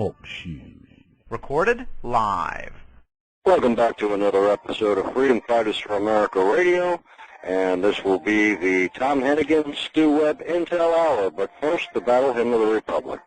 Talk Show. Recorded live. Welcome back to another episode of Freedom Fighters for America Radio, and this will be the Tom Heneghan, Stu Webb Intel Hour, but first, the Battle Hymn of the Republic.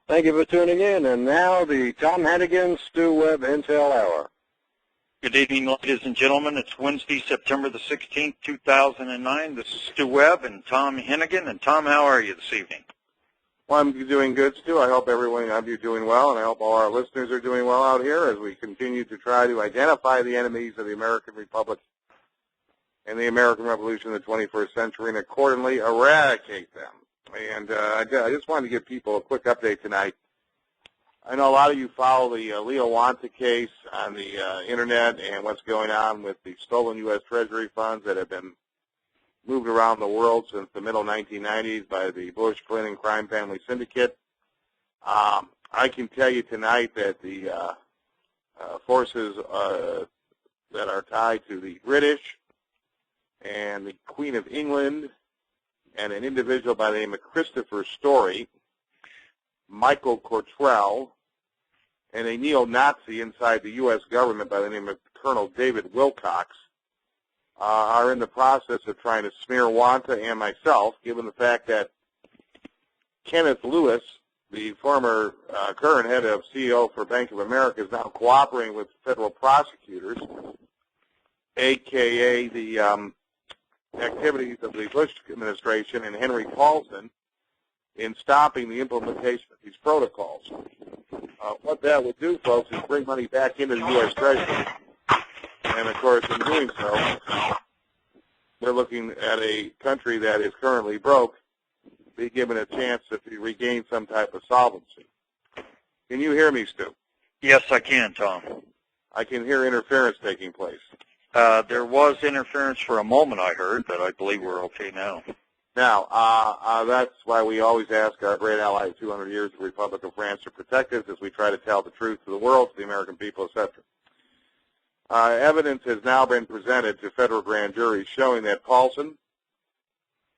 Thank you for tuning in, and now the Tom Heneghan, Stu Webb Intel Hour. Good evening, ladies and gentlemen. It's Wednesday, September the 16th, 2009. This is Stu Webb and Tom Heneghan. And Tom, how are you this evening? Well, I'm doing good, Stu. I hope everyone of you are doing well, and I hope all our listeners are doing well out here as we continue to try to identify the enemies of the American Republic and the American Revolution in the 21st century and accordingly eradicate them. And I just wanted to give people a quick update tonight. I know a lot of you follow the Leo Wanta case on the Internet and what's going on with the stolen U.S. Treasury funds that have been moved around the world since the middle 1990s by the Bush-Clinton crime family syndicate. I can tell you tonight that the forces that are tied to the British and the Queen of England and an individual by the name of Christopher Story, Michael Cortrell, and a neo-Nazi inside the U.S. government by the name of Colonel David Wilcox are in the process of trying to smear Wanta and myself, given the fact that Kenneth Lewis, the former current head of CEO for Bank of America, is now cooperating with federal prosecutors, a.k.a. the activities of the Bush administration and Henry Paulson in stopping the implementation of these protocols. What that would do, folks, is bring money back into the U.S. Treasury. And, of course, in doing so, they're looking at a country that is currently broke be given a chance to regain some type of solvency. Can you hear me, Stu? Yes, I can, Tom. I can hear interference taking place. There was interference for a moment, I heard, but I believe we're okay now. Now, that's why we always ask our great ally of 200 years, the Republic of France, to protect us as we try to tell the truth to the world, to the American people, etc. Evidence has now been presented to federal grand juries showing that Paulson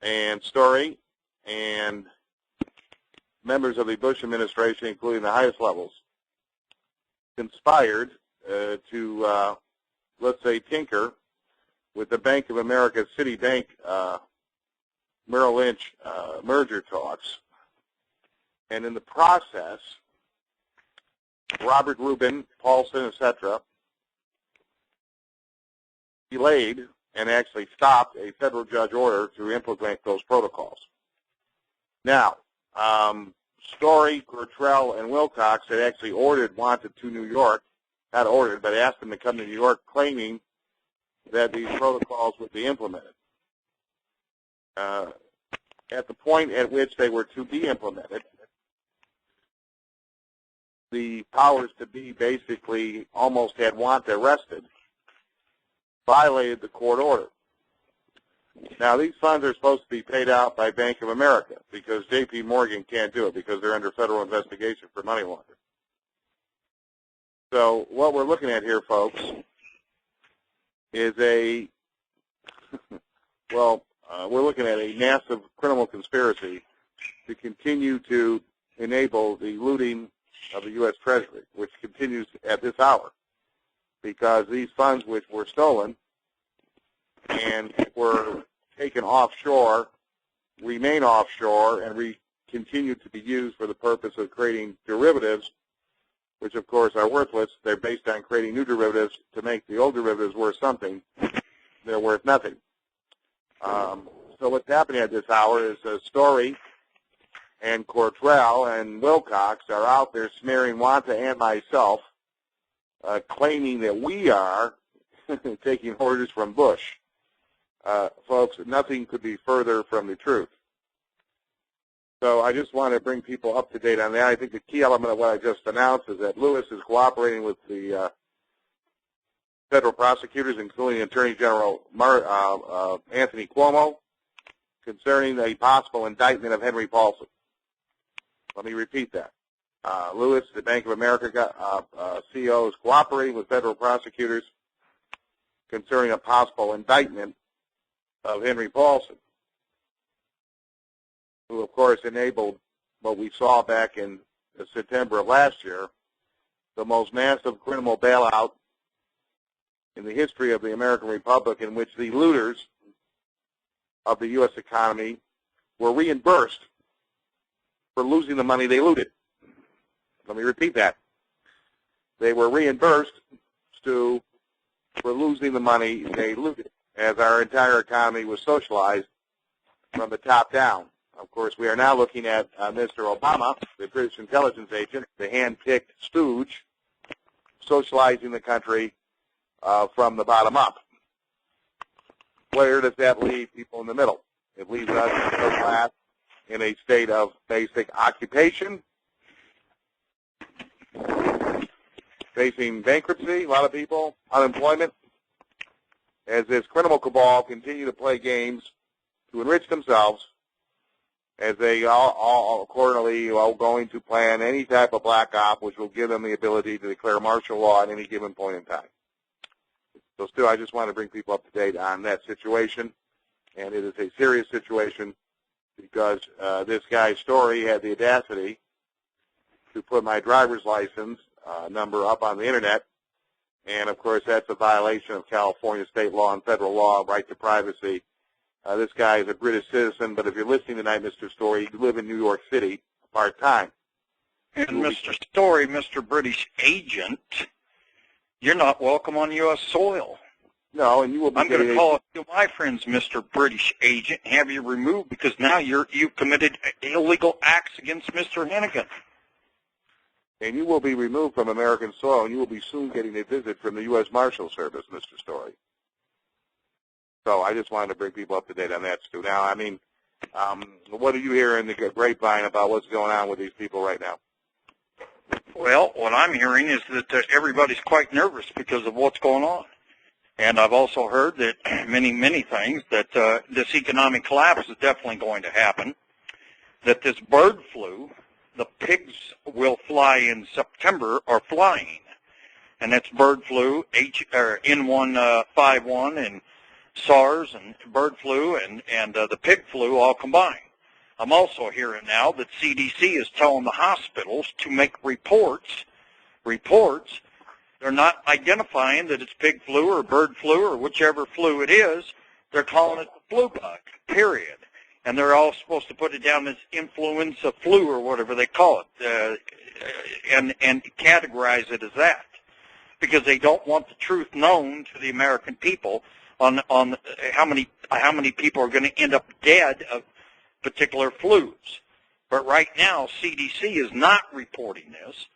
and Story and members of the Bush administration, including the highest levels, conspired to, let's say, tinker with the Bank of America Citibank Merrill Lynch merger talks. And in the process, Robert Rubin, Paulson, etc., delayed and actually stopped a federal judge order to implement those protocols. Now, Story, Cortrell, and Wilcox had actually ordered Wanta to New York, not ordered, but asked them to come to New York, claiming that these protocols would be implemented. At the point at which they were to be implemented, the powers to be basically almost had Wanta arrested, violated the court order. Now, these funds are supposed to be paid out by Bank of America because J.P. Morgan can't do it because they're under federal investigation for money laundering. So what we're looking at here, folks, is we're looking at a massive criminal conspiracy to continue to enable the looting of the U.S. Treasury, which continues at this hour, because these funds which were stolen and were taken offshore remain offshore and continue to be used for the purpose of creating derivatives, which of course are worthless. They're based on creating new derivatives to make the old derivatives worth something. They're worth nothing. So what's happening at this hour is Story and Cortrell and Wilcox are out there smearing Wanta and myself, claiming that we are taking orders from Bush. Folks, nothing could be further from the truth. So I just want to bring people up to date on that. I think the key element of what I just announced is that Lewis is cooperating with the federal prosecutors, including Attorney General Anthony Cuomo, concerning a possible indictment of Henry Paulson. Let me repeat that. Lewis, the Bank of America CEO, is cooperating with federal prosecutors concerning a possible indictment of Henry Paulson, who, of course, enabled what we saw back in September of last year, the most massive criminal bailout in the history of the American Republic, in which the looters of the U.S. economy were reimbursed for losing the money they looted. Let me repeat that. They were reimbursed for losing the money they looted, as our entire economy was socialized from the top down. Of course, we are now looking at Mr. Obama, the British intelligence agent, the hand-picked stooge, socializing the country from the bottom up. Where does that leave people in the middle? It leaves us in the middle class in a state of basic occupation, facing bankruptcy, a lot of people, unemployment, as this criminal cabal continue to play games to enrich themselves, as they all accordingly are going to plan any type of black op which will give them the ability to declare martial law at any given point in time. So still, I just want to bring people up to date on that situation, and it is a serious situation because this guy's Story had the audacity to put my driver's license number up on the Internet, and of course that's a violation of California state law and federal law, right to privacy. This guy is a British citizen, but if you're listening tonight, Mr. Story, you live in New York City part-time. And Mr. Story, Mr. British agent, you're not welcome on U.S. soil. No, and you will be. I'm going to call you my friends, Mr. British agent, and have you removed because now you've committed illegal acts against Mr. Heneghan. And you will be removed from American soil, and you will be soon getting a visit from the U.S. Marshal Service, Mr. Story. So I just wanted to bring people up to date on that, Stu. Now, I mean, what do you hear in the grapevine about what's going on with these people right now? Well, what I'm hearing is that everybody's quite nervous because of what's going on. And I've also heard that many things, that this economic collapse is definitely going to happen, that this bird flu, the pigs will fly in September, are flying. And that's bird flu, N151 and SARS and bird flu and the pig flu all combined. I'm also hearing now that CDC is telling the hospitals to make reports. They're not identifying that it's pig flu or bird flu or whichever flu it is. They're calling it the flu bug, period. And they're all supposed to put it down as influenza flu or whatever they call it, and categorize it as that, because they don't want the truth known to the American people on how many people are going to end up dead of particular flus. But right now, CDC is not reporting this.